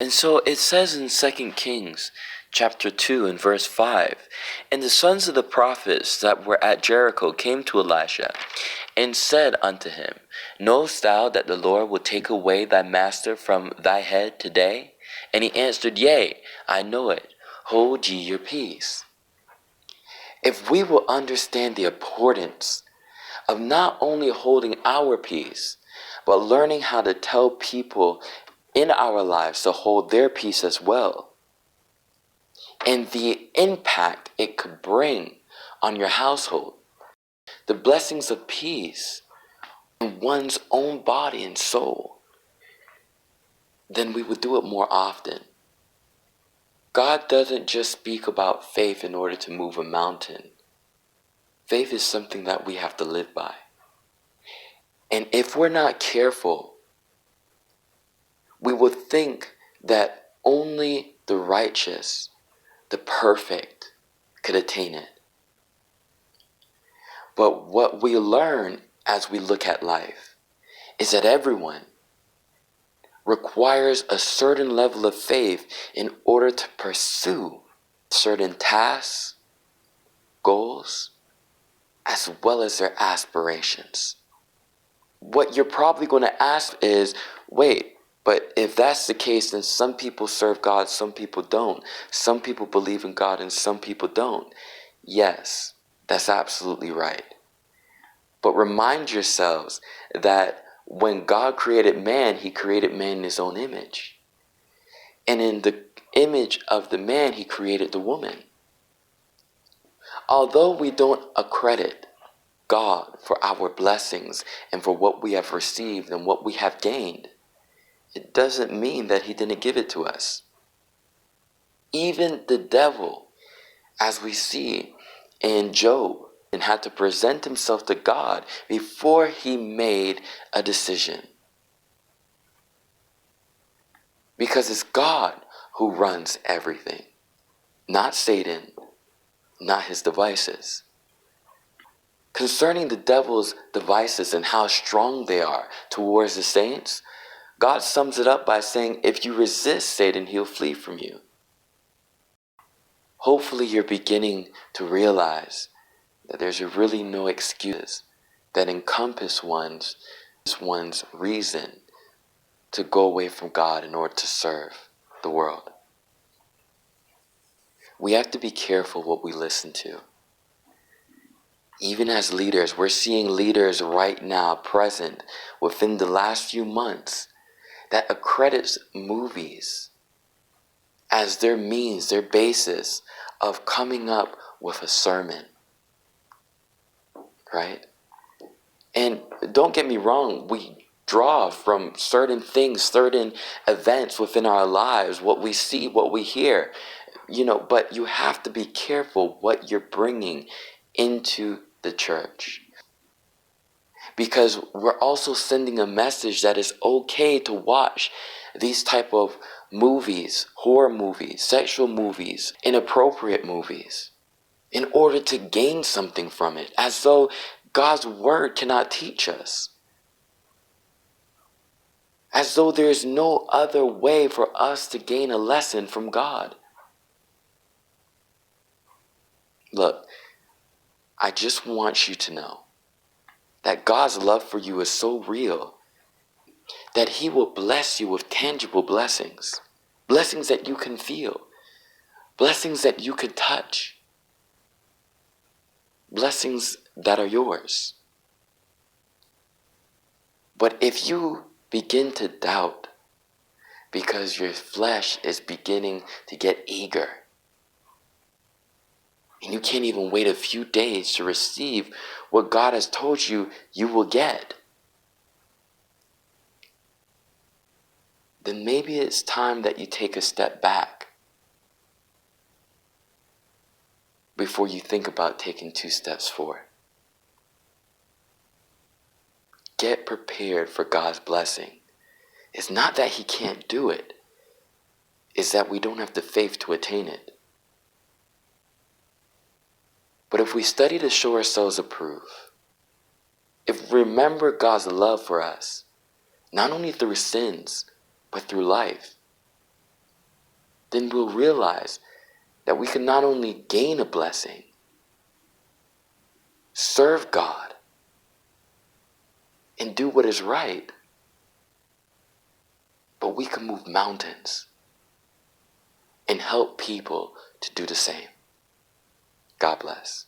And so it says in 2 Kings chapter 2 and verse 5, "And the sons of the prophets that were at Jericho came to Elisha, and said unto him, Knowest thou that the Lord will take away thy master from thy head today? And he answered, Yea, I know it. Hold ye your peace." If we will understand the importance of not only holding our peace, but learning how to tell people in our lives to hold their peace as well, and the impact it could bring on your household, the blessings of peace in one's own body and soul, then we would do it more often. God doesn't just speak about faith in order to move a mountain. Faith is something that we have to live by. And if we're not careful, we will think that only the righteous, the perfect, could attain it. But what we learn as we look at life is that everyone requires a certain level of faith in order to pursue certain tasks, goals, as well as their aspirations. What you're probably going to ask is, wait, but if that's the case, then some people serve God, some people don't. Some people believe in God and some people don't. Yes, that's absolutely right. But remind yourselves that when God created man, he created man in his own image. And in the image of the man, he created the woman. Although we don't accredit God for our blessings and for what we have received and what we have gained, it doesn't mean that he didn't give it to us. Even the devil, as we see in Job, and had to present himself to God before he made a decision. Because it's God who runs everything, not Satan, not his devices. Concerning the devil's devices and how strong they are towards the saints, God sums it up by saying, if you resist Satan, he'll flee from you. Hopefully you're beginning to realize that there's really no excuses that encompass one's reason to go away from God in order to serve the world. We have to be careful what we listen to. Even as leaders, we're seeing leaders right now present within the last few months that accredits movies as their means, their basis of coming up with a sermon. Right? And don't get me wrong, we draw from certain things, certain events within our lives, what we see, what we hear, but you have to be careful what you're bringing into the church. Because we're also sending a message that it's okay to watch these type of movies, horror movies, sexual movies, inappropriate movies, in order to gain something from it, as though God's word cannot teach us. As though there's no other way for us to gain a lesson from God. Look, I just want you to know that God's love for you is so real that he will bless you with tangible blessings. Blessings that you can feel. Blessings that you can touch. Blessings that are yours. But if you begin to doubt because your flesh is beginning to get eager, and you can't even wait a few days to receive what God has told you you will get, then maybe it's time that you take a step back before you think about taking 2 steps forward. Get prepared for God's blessing. It's not that he can't do it. It's that we don't have the faith to attain it. But if we study to show ourselves approved, if we remember God's love for us, not only through sins, but through life, then we'll realize that we can not only gain a blessing, serve God, and do what is right, but we can move mountains and help people to do the same. God bless.